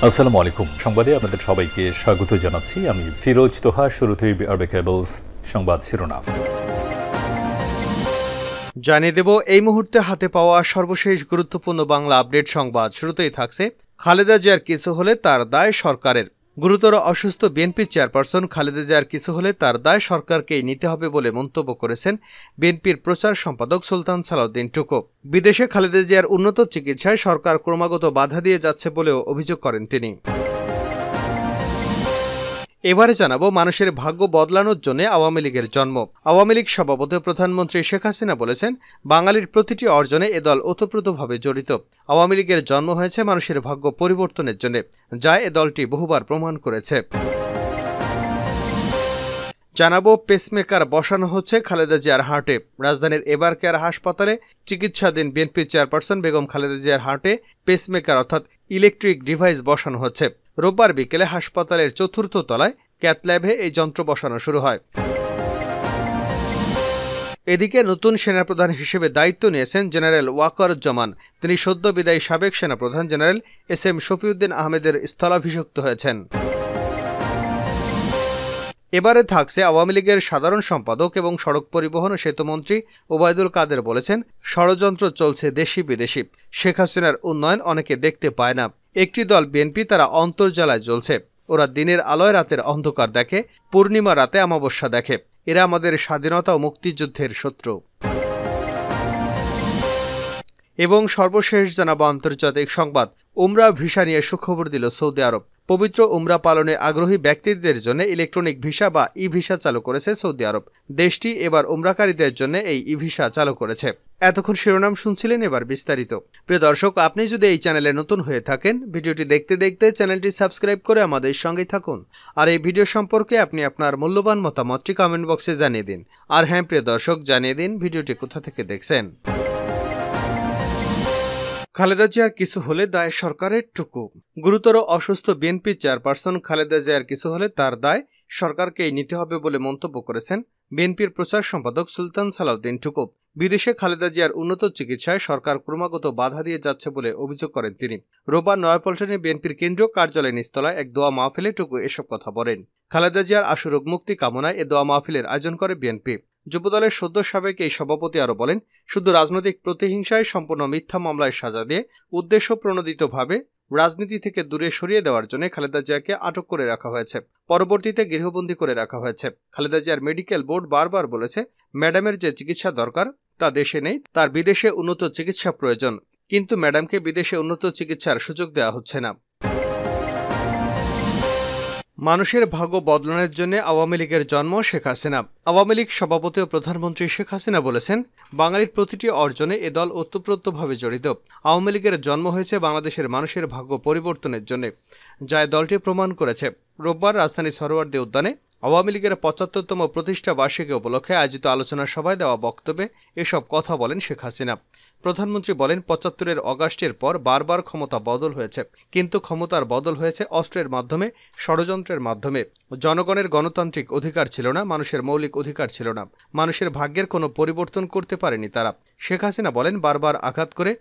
আসসালামু আলাইকুম। সংবাদে আপনাদের সবাইকে স্বাগত জানাচ্ছি। আমি ফিরোজ তোহা। শুরুতেই আরবে কেবলস সংবাদ শিরোনাম জানিয়ে দেব এই মুহূর্তে হাতে পাওয়া সর্বশেষ গুরুত্বপূর্ণ বাংলা আপডেট সংবাদ। শুরুতেই থাকছে খালেদা জিয়ার কিছু হলে তার দায় সরকারের। গুরুতর অসুস্থ বিএনপি চেয়ারপারসন খালেদা জিয়ার কিছু হলে তার দায় সরকারকেই নিতে হবে বলে মন্তব্য করেছেন বিএনপির প্রচার সম্পাদক সুলতান সালাউদ্দিন টুকু। বিদেশে খালেদা জিয়ার উন্নত চিকিৎসায় সরকার ক্রমাগত বাধা দিয়ে যাচ্ছে বলেও অভিযোগ করেন তিনি। এবারে জানাবো মানুষের ভাগ্য বদলানোর জন্য আওয়ামী লীগের জন্ম। আওয়ামী লীগ সভাপতি প্রধানমন্ত্রী শেখ হাসিনা বলেছেন, বাঙালির প্রতিটি অর্জনে এ দল ওতপ্রোতভাবে জড়িত। আওয়ামী লীগের জন্ম হয়েছে মানুষের ভাগ্য পরিবর্তনের জন্য, যা এ দলটি বহুবার প্রমাণ করেছে। জানাবো পেসমেকার বসানো হচ্ছে খালেদা জিয়ার হার্টে। রাজধানীর এবার কেয়ার হাসপাতালে চিকিৎসাধীন বিএনপি চেয়ারপারসন বেগম খালেদা জিয়ার হার্টে পেসমেকার অর্থাৎ ইলেকট্রিক ডিভাইস বসানো হচ্ছে। রোববার বিকেলে হাসপাতালের চতুর্থ তলায় ক্যাথ ল্যাবে এই যন্ত্র বসানো শুরু হয়। এদিকে নতুন সেনাপ্রধান হিসেবে দায়িত্ব নিয়েছেন জেনারেল ওয়াকারুজ্জামান। তিনি সদ্য বিদায়ী সাবেক সেনাপ্রধান জেনারেল এস.এম. শফিউদ্দিন আহমেদের স্থলাভিষিক্ত হয়েছেন। এবারে থাকছে আওয়ামী লীগের সাধারণ সম্পাদক এবং সড়ক পরিবহন ও সেতুমন্ত্রী ওবায়দুল কাদের বলেছেন, ষড়যন্ত্র চলছে দেশি বিদেশি। শেখ হাসিনার উন্নয়ন অনেকে দেখতে পায় না। একটি দল বিএনপি, তারা অন্তর্জালায় জ্বলছে। ওরা দিনের আলোয় রাতের অন্ধকার দেখে, পূর্ণিমা রাতে অমাবস্যা দেখে। এরা আমাদের স্বাধীনতা ও মুক্তিযুদ্ধের শত্রু। এবং সর্বশেষ জানাবো আন্তর্জাতিক সংবাদ। উমরা ভিসা নিয়ে সুখবর দিল সৌদি আরব। পবিত্র উমরা পালনে আগ্রহী ব্যক্তিদের জন্য ইলেকট্রনিক ভিসা বা ই ভিসা চালু করেছে সৌদি আরব। দেশটি এবার উমরাকারীদের জন্য এই ই ভিসা চালু করেছে। এতক্ষণ শিরোনাম শুনছিলেন, এবার বিস্তারিত। প্রিয় দর্শক, আপনি যদি এই চ্যানেলে নতুন হয়ে থাকেন, ভিডিওটি দেখতে দেখতে চ্যানেলটি সাবস্ক্রাইব করে আমাদের সঙ্গেই থাকুন। আর এই ভিডিও সম্পর্কে আপনি আপনার মূল্যবান মতামতটি কমেন্ট বক্সে জানিয়ে দিন। আর হ্যাঁ প্রিয় দর্শক, জানিয়ে দিন ভিডিওটি কোথা থেকে দেখছেন। খালেদা জিয়ার কিছু হলে দায় সরকারের টুকু। গুরুতর অসুস্থ বিএনপি চেয়ারপারসন খালেদা জিয়ার কিছু হলে তার দায় সরকারকেই নিতে হবে বলে মন্তব্য করেছেন বিএনপির প্রচার সম্পাদক সুলতান সালাউদ্দিন টুকু। বিদেশে খালেদা জিয়ার উন্নত চিকিৎসায় সরকার ক্রমাগত বাধা দিয়ে যাচ্ছে বলে অভিযোগ করেন তিনি। রোববার নয়াপল্টনে বিএনপির কেন্দ্রীয় কার্যালয় নিচতলায় এক দোয়া মাহফিলে টুকু এসব কথা বলেন। খালেদা জিয়ার আশুরোগ মুক্তি কামনায় এ দোয়া মাহফিলের আয়োজন করে বিএনপি। যুবদলের সদ্য সাবেক এই সভাপতি আরও বলেন, শুধু রাজনৈতিক প্রতিহিংসায় সম্পূর্ণ মিথ্যা মামলায় সাজা দিয়ে উদ্দেশ্য প্রণোদিতভাবে রাজনীতি থেকে দূরে সরিয়ে দেওয়ার জন্য খালেদা জিয়াকে আটক করে রাখা হয়েছে। পরবর্তীতে গৃহবন্দী করে রাখা হয়েছে। খালেদা জিয়ার মেডিকেল বোর্ড বারবার বলেছে, ম্যাডামের যে চিকিৎসা দরকার তা দেশে নেই, তার বিদেশে উন্নত চিকিৎসা প্রয়োজন। কিন্তু ম্যাডামকে বিদেশে উন্নত চিকিৎসার সুযোগ দেওয়া হচ্ছে না। মানুষের ভাগ্য বদলানোর জন্য আওয়ামী লীগের জন্ম শেখ হাসিনা। আওয়ামী লীগ সভাপতি ও প্রধানমন্ত্রী শেখ হাসিনা বলেছেন, বাঙালির প্রতিটি অর্জনে এ দল ওতপ্রোতভাবে জড়িত। আওয়ামী লীগের জন্ম হয়েছে বাংলাদেশের মানুষের ভাগ্য পরিবর্তনের জন্য, যা দলটি প্রমাণ করেছে। রোববার রাজধানীর সরোয়ার্দী উদ্যানে আওয়ামী লীগের ৭৫তম প্রতিষ্ঠা বার্ষিকী উপলক্ষে আয়োজিত আলোচনা সভায় দেওয়া বক্তব্যে এসব কথা বলেন শেখ হাসিনা। প্রধানমন্ত্রী বলেন, ৭৫-এর অগাস্টের পর বারবার ক্ষমতা বদল হয়েছে, কিন্তু ক্ষমতার বদল হয়েছে অস্ত্রের মাধ্যমে, ষড়যন্ত্রের মাধ্যমে। জনগণের গণতান্ত্রিক অধিকার ছিল না, মানুষের মৌলিক অধিকার ছিল না। মানুষের ভাগ্যের কোনো পরিবর্তন করতে পারেনি তারা। শেখ হাসিনা বলেন, বারবার আঘাত করে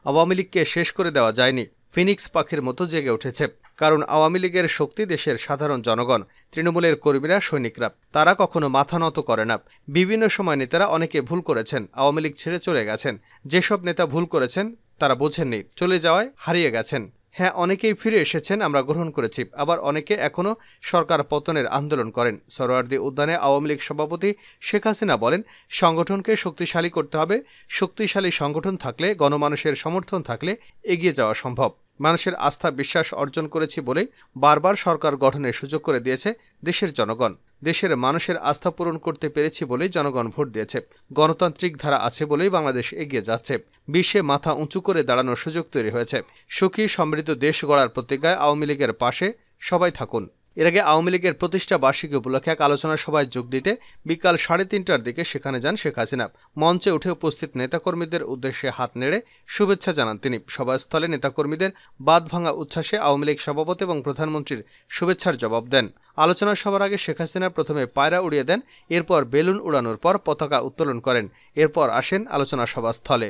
আওয়ামী লীগকে শেষ করে দেওয়া যায়নি। ফিনিক্স পাখির মতো জেগে উঠেছে। কারণ আওয়ামী লীগের শক্তি দেশের সাধারণ জনগণ, তৃণমূলের কর্মীরা, সৈনিকরা। তারা কখনো মাথা নত করে না। বিভিন্ন সময় নেতারা অনেকে ভুল করেছেন, আওয়ামী লীগ ছেড়ে চলে গেছেন। যেসব নেতা ভুল করেছেন তারা বোঝেননি, চলে যাওয়ায় হারিয়ে গেছেন। হ্যাঁ, অনেকেই ফিরে এসেছেন, আমরা গ্রহণ করেছি। আবার অনেকে এখনও সরকার পতনের আন্দোলন করেন। সরোয়ার্দী উদ্যানে আওয়ামী লীগ সভাপতি শেখ হাসিনা বলেন, সংগঠনকে শক্তিশালী করতে হবে। শক্তিশালী সংগঠন থাকলে, গণমানুষের সমর্থন থাকলে এগিয়ে যাওয়া সম্ভব। মানুষের আস্থা বিশ্বাস অর্জন করেছি বলেই বারবার সরকার গঠনের সুযোগ করে দিয়েছে দেশের জনগণ। দেশের মানুষের আস্থা পূরণ করতে পেরেছি বলেই জনগণ ভোট দিয়েছে। গণতান্ত্রিক ধারা আছে বলেই বাংলাদেশ এগিয়ে যাচ্ছে। বিশ্বে মাথা উঁচু করে দাঁড়ানোর সুযোগ তৈরি হয়েছে। সুখী সমৃদ্ধ দেশ গড়ার প্রতিজ্ঞায় আওয়ামী লীগের পাশে সবাই থাকুন। এর আগে আওয়ামী লীগের প্রতিষ্ঠা বার্ষিকী উপলক্ষে এক আলোচনা সভায় যোগ দিতে বিকাল ৩:৩০টার দিকে সেখানে যান শেখ হাসিনা। মঞ্চে উঠে উপস্থিত নেতাকর্মীদের উদ্দেশ্যে হাত নেড়ে শুভেচ্ছা জানান তিনি। সভাস্থলে নেতাকর্মীদের বাঁধভাঙা উচ্ছ্বাসে আওয়ামী লীগ সভাপতি এবং প্রধানমন্ত্রীর শুভেচ্ছার জবাব দেন। আলোচনা সভার আগে শেখ হাসিনা প্রথমে পায়রা উড়িয়ে দেন, এরপর বেলুন উড়ানোর পর পতাকা উত্তোলন করেন। এরপর আসেন আলোচনা সভাস্থলে।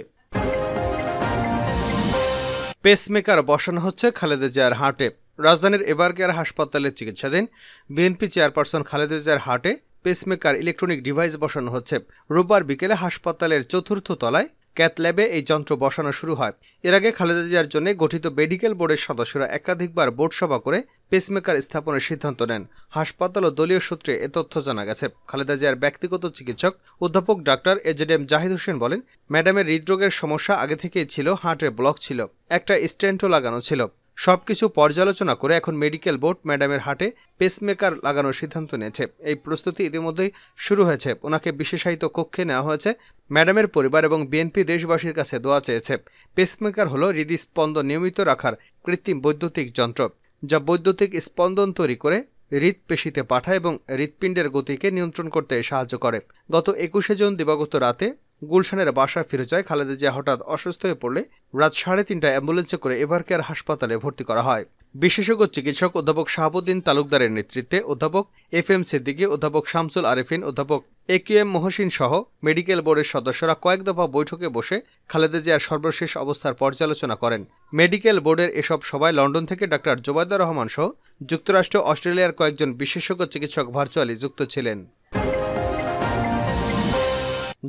পেসমেকার বসানো হচ্ছে খালেদা জিয়ার হার্টে। রাজধানীর এভারকেয়ার হাসপাতালে চিকিৎসাধীন বিএনপি চেয়ারপারসন খালেদা জিয়ার হার্টে পেসমেকার ইলেকট্রনিক ডিভাইস বসানো হচ্ছে। রোববার বিকেলে হাসপাতালের চতুর্থ তলায় ক্যাথ ল্যাবে এই যন্ত্র বসানো শুরু হয়। এর আগে খালেদা জিয়ার জন্য গঠিত মেডিকেল বোর্ডের সদস্যরা একাধিকবার বোর্ড সভা করে পেসমেকার স্থাপনের সিদ্ধান্ত নেন। হাসপাতাল ও দলীয় সূত্রে এ তথ্য জানা গেছে। খালেদা জিয়ার ব্যক্তিগত চিকিৎসক অধ্যাপক ডাক্তার এজেডএম জাহিদ হোসেন বলেন, ম্যাডামের হৃদরোগের সমস্যা আগে থেকেই ছিল, হার্টে ব্লক ছিল, একটা স্টেন্টও লাগানো ছিল। সবকিছু পর্যালোচনা করে এখন মেডিকেল বোর্ড ম্যাডামের হার্টে পেসমেকার লাগানোর সিদ্ধান্ত নিয়েছে। এই প্রস্তুতি ইতিমধ্যেই শুরু হয়েছে। ওনাকে বিশেষায়িত কক্ষে নেওয়া হয়েছে। ম্যাডামের পরিবার এবং বিএনপি দেশবাসীর কাছে দোয়া চেয়েছে। পেসমেকার হলো হৃদস্পন্দন নিয়মিত রাখার কৃত্রিম বৈদ্যুতিক যন্ত্র, যা বৈদ্যুতিক স্পন্দন তৈরি করে হৃৎপেশিতে পাঠায় এবং হৃৎপিণ্ডের গতিকে নিয়ন্ত্রণ করতে সাহায্য করে। গত 21 জুন দিবাগত রাতে গুলশানের বাসায় ফিরে যায় খালেদা জিয়া হঠাৎ অসুস্থ হয়ে পড়লে রাত 3:30টায় অ্যাম্বুলেন্সে করে এভারকেয়ার হাসপাতালে ভর্তি করা হয়। বিশেষজ্ঞ চিকিৎসক অধ্যাপক শাহাবুদ্দিন তালুকদারের নেতৃত্বে অধ্যাপক এফএম সিদ্দিকী, অধ্যাপক শামসুল আরেফিন, অধ্যাপক একিউএম মহসিন সহ মেডিকেল বোর্ডের সদস্যরা কয়েক দফা বৈঠকে বসে খালেদা জিয়ার সর্বশেষ অবস্থার পর্যালোচনা করেন। মেডিকেল বোর্ডের এসব সভায় লন্ডন থেকে ডাক্তার জোবায়দা রহমান সহ যুক্তরাষ্ট্র, অস্ট্রেলিয়ার কয়েকজন বিশেষজ্ঞ চিকিৎসক ভার্চুয়ালি যুক্ত ছিলেন।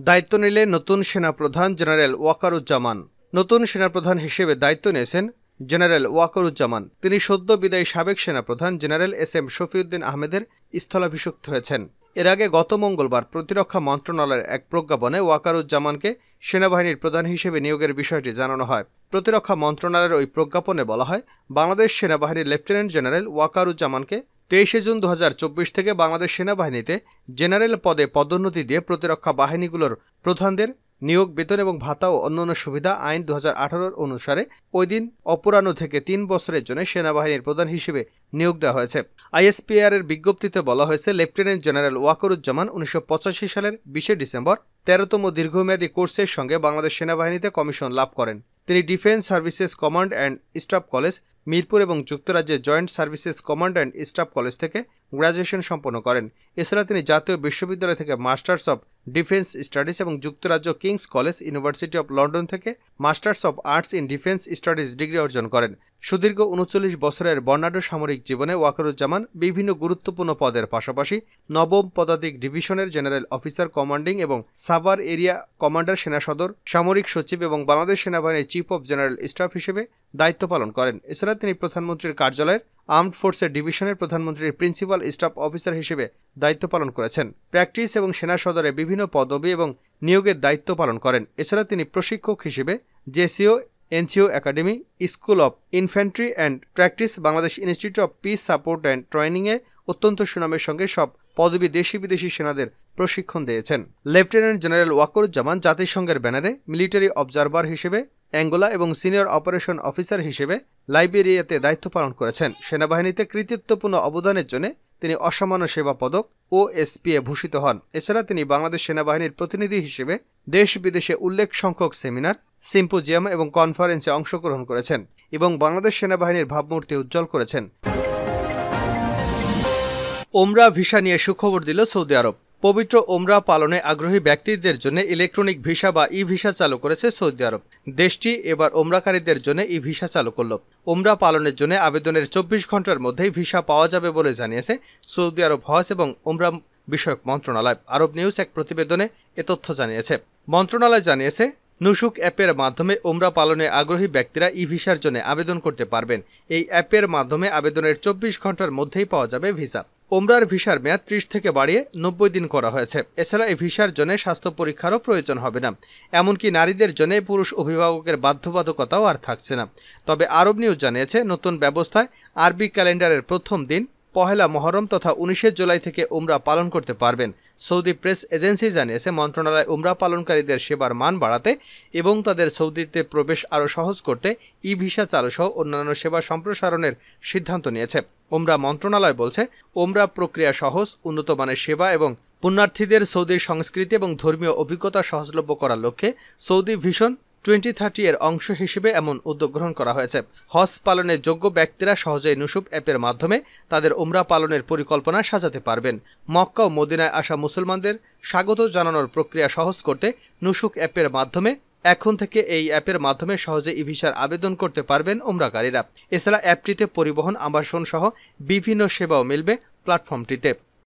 দায়িত্ব নিলেন নতুন সেনাপ্রধান জেনারেল ওয়াকারুজ্জামান। নতুন সেনাপ্রধান হিসেবে দায়িত্ব নিয়েছেন জেনারেল ওয়াকারুজ্জামান। তিনি সদ্য বিদায়ী সাবেক সেনাপ্রধান জেনারেল এস.এম. শফিউদ্দিন আহমেদের স্থলাভিষিক্ত হয়েছেন। এর আগে গত মঙ্গলবার প্রতিরক্ষা মন্ত্রণালয়ের এক প্রজ্ঞাপনে ওয়াকারুজ্জামানকে সেনাবাহিনীর প্রধান হিসেবে নিয়োগের বিষয়টি জানানো হয়। প্রতিরক্ষা মন্ত্রণালয়ের ওই প্রজ্ঞাপনে বলা হয়, বাংলাদেশ সেনাবাহিনীর লেফটেন্যান্ট জেনারেল ওয়াকারুজ্জামানকে 23 জুন 2024 থেকে বাংলাদেশ সেনাবাহিনীতে জেনারেল পদে পদোন্নতি দিয়ে প্রতিরক্ষা বাহিনীগুলোর প্রধানদের নিয়োগ, বেতন এবং ভাতা ও অন্যান্য সুবিধা আইন 2018 অনুসারে ওই দিন অপরাহ্ন থেকে 3 বছরের জন্য সেনাবাহিনীর প্রধান হিসেবে নিয়োগ দেওয়া হয়েছে। আইএসপিআর এর বিজ্ঞপ্তিতে বলা হয়েছে, লেফটেন্যান্ট জেনারেল ওয়াকারুজ্জামান 1985 সালের 20 ডিসেম্বর 13তম দীর্ঘমেয়াদী কোর্সের সঙ্গে বাংলাদেশ সেনাবাহিনীতে কমিশন লাভ করেন। তিনি defence services command and staff college, Mirpur এবং যুক্তরাজ্যের joint services command and staff college থেকে গ্র্যাজুয়েশন সম্পন্ন করেন। এছাড়া তিনি জাতীয় বিশ্ববিদ্যালয় থেকে মাস্টার্স অব ডিফেন্স স্টাডিজ এবং যুক্তরাজ্য King's College University of London থেকে Masters of Arts in defence studies degree অর্জন করেন। সুদীর্ঘ 39 বছরের বর্ণাঢ্য সামরিক জীবনে ওয়াকারুজ্জামান বিভিন্ন গুরুত্বপূর্ণ পদের পাশাপাশি নবম পদাতিক ডিভিশনের জেনারেল অফিসার কমান্ডিং এবং সাভার এরিয়া কমান্ডার, সেনা সদর, সামরিক সচিব এবং বাংলাদেশ সেনাবাহিনীর চিফ অব জেনারেল স্টাফ হিসেবে দায়িত্ব পালন করেন। এছাড়া তিনি প্রধানমন্ত্রীর কার্যালয়ের আর্মড ফোর্সের ডিভিশনের প্রধানমন্ত্রীর প্রিন্সিপাল স্টাফ অফিসার হিসেবে দায়িত্ব পালন করেছেন। প্র্যাকটিস এবং সেনা সদরে বিভিন্ন পদবি এবং নিয়োগের দায়িত্ব পালন করেন। এছাড়া তিনি প্রশিক্ষক হিসেবে JCO, NCO Academy, School of Infantry and Practice, Bangladesh Institute of Peace Support and ট্রেনিংয়ে অত্যন্ত সুনামের সঙ্গে সব পদবী দেশি বিদেশি সেনাদের প্রশিক্ষণ দিয়েছেন। লেফটেন্যান্ট জেনারেল ওয়াকারুজ্জামান জাতিসংঘের ব্যানারে মিলিটারি অবজারভার হিসেবে অ্যাঙ্গোলা এবং সিনিয়র অপারেশন অফিসার হিসেবে লাইবেরিয়াতে দায়িত্ব পালন করেছেন। সেনাবাহিনীতে কৃতিত্বপূর্ণ অবদানের জন্য তিনি অসামান্য সেবা পদক OSPA ভূষিত হন। এছাড়া তিনি বাংলাদেশ সেনাবাহিনীর প্রতিনিধি হিসেবে দেশ বিদেশে উল্লেখ সংখ্যক সেমিনার, সিম্পোজিয়াম এবং কনফারেন্সে অংশগ্রহণ করেছেন এবং বাংলাদেশ সেনাবাহিনীর ভাবমূর্তি উজ্জ্বল করেছেন। ওমরা ভিসা নিয়ে সুখবর দিল সৌদি আরব। পবিত্র ওমরা পালনে আগ্রহী ব্যক্তিদের জন্য ইলেকট্রনিক ভিসা বা ই ভিসা চালু করেছে সৌদি আরব। দেশটি এবার ওমরাকারীদের জন্য ই ভিসা চালু করল। ওমরা পালনের জন্য আবেদনের 24 ঘন্টার মধ্যেই ভিসা পাওয়া যাবে বলে জানিয়েছে সৌদি আরব হজ এবং ওমরা বিষয়ক মন্ত্রণালয়। আরব নিউজ এক প্রতিবেদনে এ তথ্য জানিয়েছে। মন্ত্রণালয় জানিয়েছে, নুসুক অ্যাপের মাধ্যমে ওমরা পালনে আগ্রহী ব্যক্তিরা ই ভিসার জন্য আবেদন করতে পারবেন। এই অ্যাপের মাধ্যমে আবেদনের 24 ঘন্টার মধ্যেই পাওয়া যাবে ভিসা। ওমরার ভিসার মেয়াদ 30 থেকে বাড়িয়ে 90 দিন করা হয়েছে। এছাড়া এই ভিসার জন্য স্বাস্থ্য পরীক্ষারও প্রয়োজন হবে না। এমনকি নারীদের জন্য পুরুষ অভিভাবকের বাধ্যবাধকতাও আর থাকছে না। তবে আরব নিউজ জানিয়েছে, নতুন ব্যবস্থায় আরবি ক্যালেন্ডারের প্রথম দিন পহেলা মহরম তথা 19 জুলাই থেকে উমরা পালন করতে পারবেন। সৌদি প্রেস এজেন্সি জানিয়েছে, মন্ত্রণালয় উমরা পালনকারীদের সেবার মান বাড়াতে এবং তাদের সৌদিতে প্রবেশ আরও সহজ করতে ই ভিসা চালু সহ অন্যান্য সেবা সম্প্রসারণের সিদ্ধান্ত নিয়েছে। উমরা মন্ত্রণালয় বলছে, উমরা প্রক্রিয়া সহজ, উন্নত মানের সেবা এবং পুণ্যার্থীদের সৌদির সংস্কৃতি এবং ধর্মীয় অভিজ্ঞতা সহজলভ্য করার লক্ষ্যে সৌদি ভিশন 2030 এর অংশ হিসেবে এমন উদ্যোগ গ্রহণ করা হয়েছে। হজ পালনের যোগ্য ব্যক্তিরা সহজেই নুসুক অ্যাপের মাধ্যমে তাদের উমরা পালনের পরিকল্পনা সাজাতে পারবেন। মক্কা ও মদিনায় আসা মুসলমানদের স্বাগত জানানোর প্রক্রিয়া সহজ করতে নুসুক অ্যাপের মাধ্যমে এখন থেকে এই অ্যাপের মাধ্যমে সহজে ই-ভিসার আবেদন করতে পারবেন উমরাকারীরা। এছাড়া অ্যাপটিতে পরিবহন, আবাসন সহ বিভিন্ন সেবাও মিলবে প্ল্যাটফর্মটিতে।